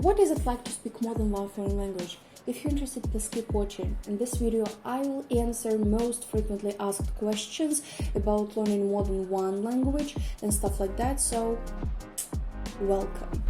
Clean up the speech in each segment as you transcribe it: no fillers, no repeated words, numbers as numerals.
What is it like to speak more than one foreign language? If you're interested, please keep watching. In this video, I will answer most frequently asked questions about learning more than one language and stuff like that, so welcome.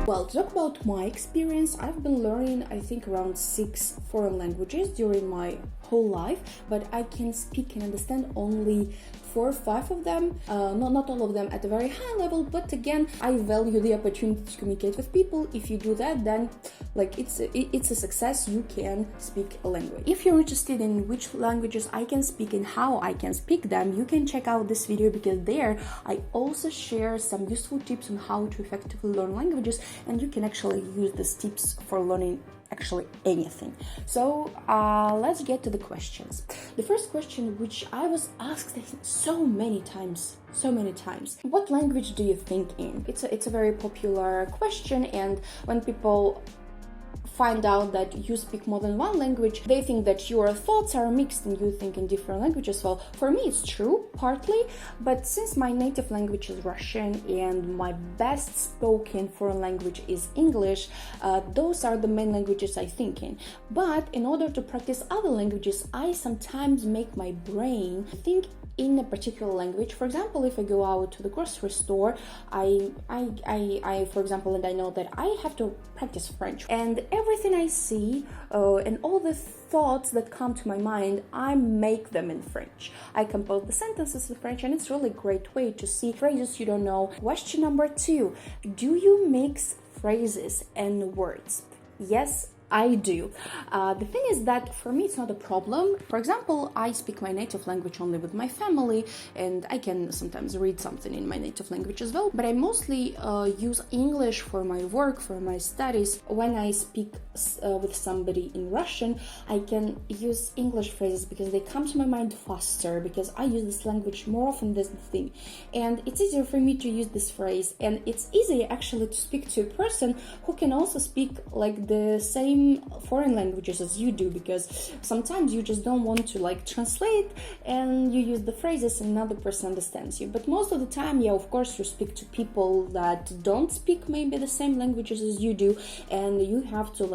Well, to talk about my experience, I've been learning, I think, around 6 foreign languages during my whole life, but I can speak and understand only 4 or 5 of them, not all of them at a very high level, but again, I value the opportunity to communicate with people. If you do that, then it's a success. You can speak a language. If you're interested in which languages I can speak and how I can speak them, you can check out this video, because there I also share some useful tips on how to effectively learn languages, and you can actually use these tips for learning actually anything. So let's get to the questions. The first question, which I was asked, I think, so many times, what language do you think in? It's a very popular question, and when people find out that you speak more than one language, they think that your thoughts are mixed and you think in different languages. Well, for me it's true, partly, but since my native language is Russian and my best spoken foreign language is English, those are the main languages I think in. But in order to practice other languages, I sometimes make my brain think in a particular language. For example, if I go out to the grocery store, I for example, and I know that I have to practice French, and everything I see and all the thoughts that come to my mind, I make them in French. I compose the sentences in French, and it's really a great way to see phrases you don't know. Question number 2, do you mix phrases and words? Yes, I do. The thing is that for me it's not a problem. For example, I speak my native language only with my family, and I can sometimes read something in my native language as well, but I mostly use English for my work, for my studies. When I speak with somebody in Russian, I can use English phrases because they come to my mind faster, because I use this language more often. That's the thing, and it's easier for me to use this phrase, and it's easier actually to speak to a person who can also speak like the same foreign languages as you do, because sometimes you just don't want to translate and you use the phrases and another person understands you. But most of the time, yeah, of course, you speak to people that don't speak maybe the same languages as you do, and you have to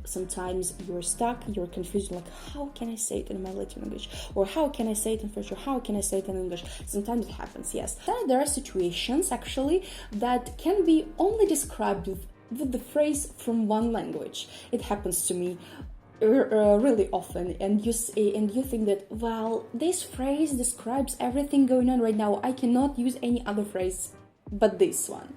sometimes you're stuck, you're confused, how can I say it in my native language, or how can I say it in French, or how can I say it in English? Sometimes it happens, yes. Then there are situations actually that can be only described with the phrase from one language. It happens to me really often, and you think that, well, this phrase describes everything going on right now. I cannot use any other phrase but this one.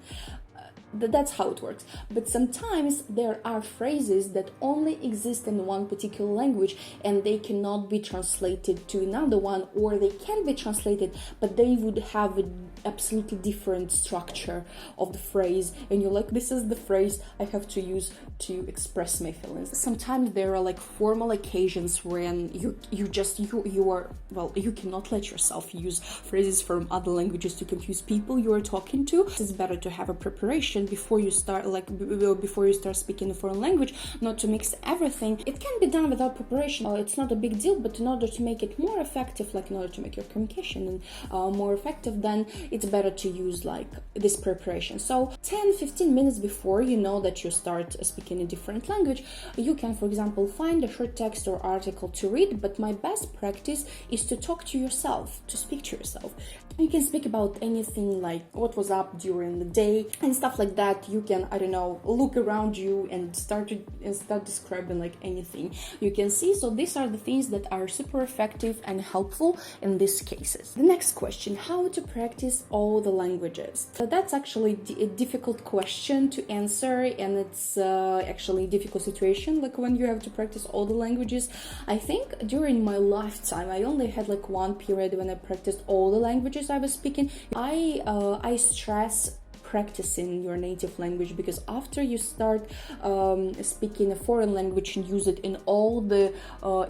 That's how it works. But sometimes there are phrases that only exist in one particular language, and they cannot be translated to another one, or they can be translated, but they would have an absolutely different structure of the phrase, and you're like, this is the phrase I have to use to express my feelings. Sometimes there are formal occasions when you cannot let yourself use phrases from other languages to confuse people you are talking to. It's better to have a preparation before you start speaking a foreign language, not to mix everything. It can be done without preparation. It's not a big deal, but in order to make it more effective, in order to make your communication more effective, then it's better to use this preparation. So 10-15 minutes before you know that you start speaking a different language, you can, for example, find a short text or article to read, but my best practice is to talk to yourself, to speak to yourself. You can speak about anything, like what was up during the day and stuff like that. You can, look around you and start describing anything you can see. So these are the things that are super effective and helpful in these cases. The next question, how to practice all the languages? So that's actually a difficult question to answer, and it's actually a difficult situation, when you have to practice all the languages. I think during my lifetime, I only had one period when I practiced all the languages I was speaking. I stress practicing your native language, because after you start speaking a foreign language and use it in all the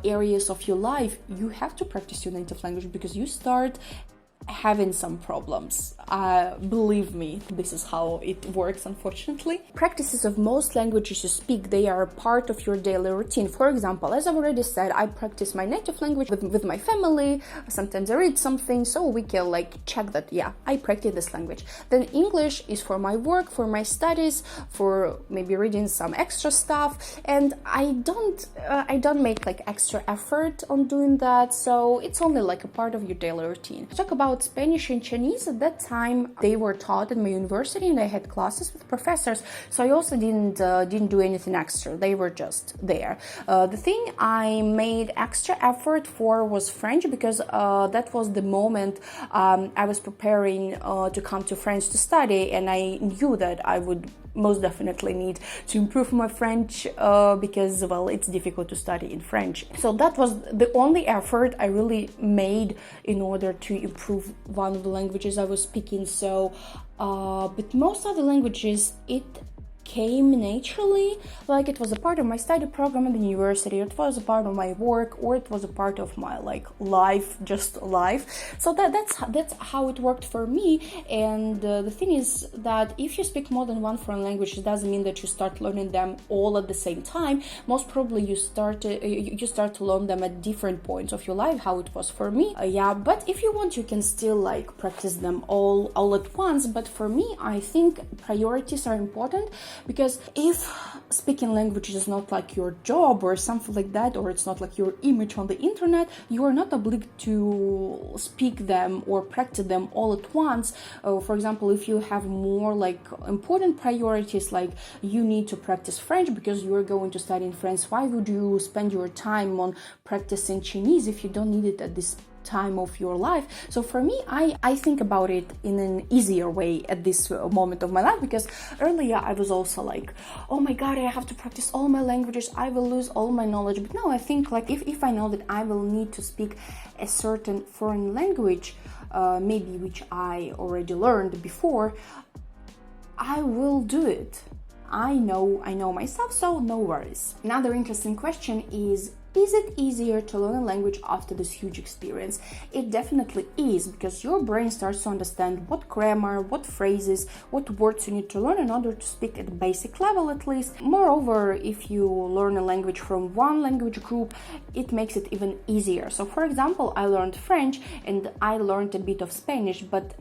areas of your life, you have to practice your native language, because you start having some problems. Believe me, this is how it works, unfortunately. Practices of most languages you speak, they are part of your daily routine. For example, as I've already said, I practice my native language with my family. Sometimes I read something, so we can like check that, yeah, I practice this language. Then English is for my work, for my studies, for maybe reading some extra stuff, and I don't make like extra effort on doing that, so it's only like a part of your daily routine. To talk about Spanish and Chinese, at that time they were taught in my university and I had classes with professors, so I also didn't do anything extra. They were just there. The thing I made extra effort for was French, because that was the moment I was preparing to come to France to study, and I knew that I would most definitely need to improve my French because, well, it's difficult to study in French. So that was the only effort I really made in order to improve one of the languages I was speaking. So, but most other languages, it came naturally, like it was a part of my study program at the university, it was a part of my work, or it was a part of my like life, just life. So that's how it worked for me. And the thing is that if you speak more than one foreign language, it doesn't mean that you start learning them all at the same time. Most probably you start to learn them at different points of your life, how it was for me. Yeah, but if you want, you can still like practice them all at once. But for me, I think priorities are important. Because if speaking language is not like your job or something like that, or it's not like your image on the internet, you are not obliged to speak them or practice them all at once. For example, if you have more like important priorities, like you need to practice French because you are going to study in France, why would you spend your time on practicing Chinese if you don't need it at this time of your life? So for me, I think about it in an easier way at this moment of my life, because earlier I was also like, oh my god, I have to practice all my languages, I will lose all my knowledge. But now I think like if I know that I will need to speak a certain foreign language, maybe which I already learned before, I will do it. I know myself, so no worries. Another interesting question is it easier to learn a language after this huge experience? It definitely is, because your brain starts to understand what grammar, what phrases, what words you need to learn in order to speak at the basic level at least. Moreover, if you learn a language from one language group, it makes it even easier. So for example, I learned French and I learned a bit of Spanish, but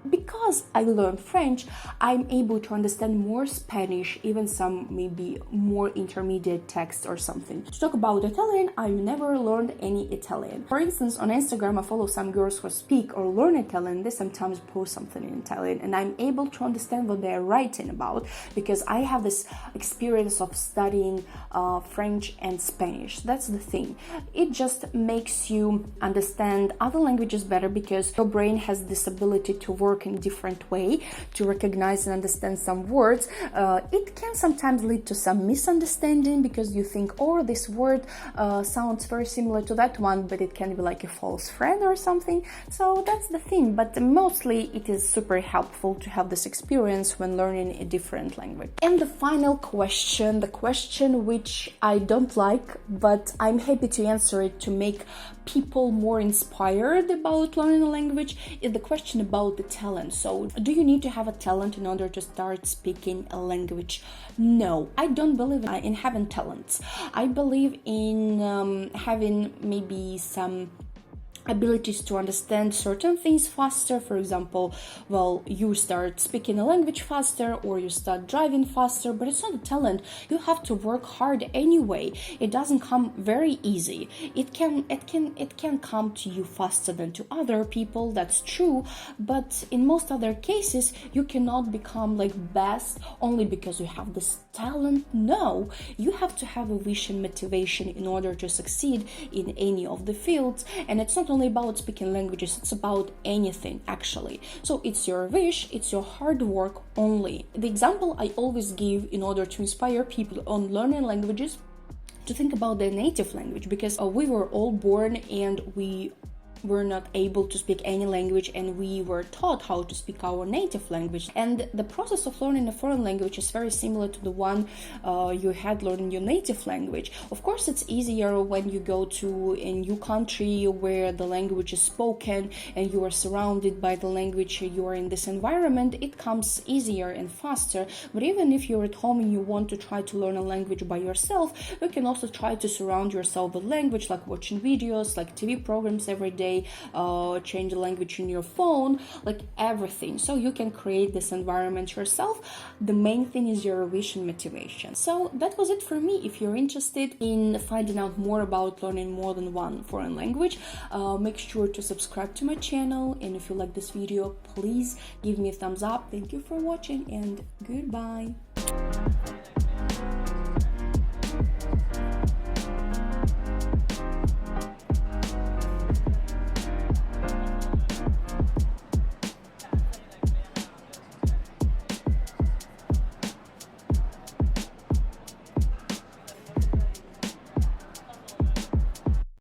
because I learned French, I'm able to understand more Spanish, even some maybe more intermediate text or something. To talk about Italian, I never learned any Italian. For instance, on Instagram, I follow some girls who speak or learn Italian. They sometimes post something in Italian, and I'm able to understand what they're writing about because I have this experience of studying French and Spanish. That's the thing. It just makes you understand other languages better because your brain has this ability to work in a different way, to recognize and understand some words. It can sometimes lead to some misunderstanding because you think, oh, this word sounds very similar to that one, but it can be like a false friend or something. So that's the thing. But mostly it is super helpful to have this experience when learning a different language. And the final question, the question which I don't like, but I'm happy to answer it to make people more inspired about learning a language, is the question about the talent. So, do you need to have a talent in order to start speaking a language? No, I don't believe in having talents. I believe in having maybe some abilities to understand certain things faster. For example, well, you start speaking a language faster or you start driving faster, but it's not a talent. You have to work hard anyway. It doesn't come very easy. It can come to you faster than to other people, that's true, but in most other cases you cannot become like best only because you have this talent. No, you have to have a wish and motivation in order to succeed in any of the fields. And it's not only about speaking languages, it's about anything actually. So it's your wish, it's your hard work only. The example I always give in order to inspire people on learning languages to think about their native language, because we were all born and we we're not able to speak any language and we were taught how to speak our native language. And the process of learning a foreign language is very similar to the one you had learning your native language. Of course, it's easier when you go to a new country where the language is spoken and you are surrounded by the language, you are in this environment, it comes easier and faster. But even if you're at home and you want to try to learn a language by yourself, you can also try to surround yourself with language, like watching videos, like TV programs every day, change the language in your phone, like everything. So you can create this environment yourself. The main thing is your wish and motivation. So that was it for me. If you're interested in finding out more about learning more than one foreign language, make sure to subscribe to my channel, and if you like this video, please give me a thumbs up. Thank you for watching, and goodbye.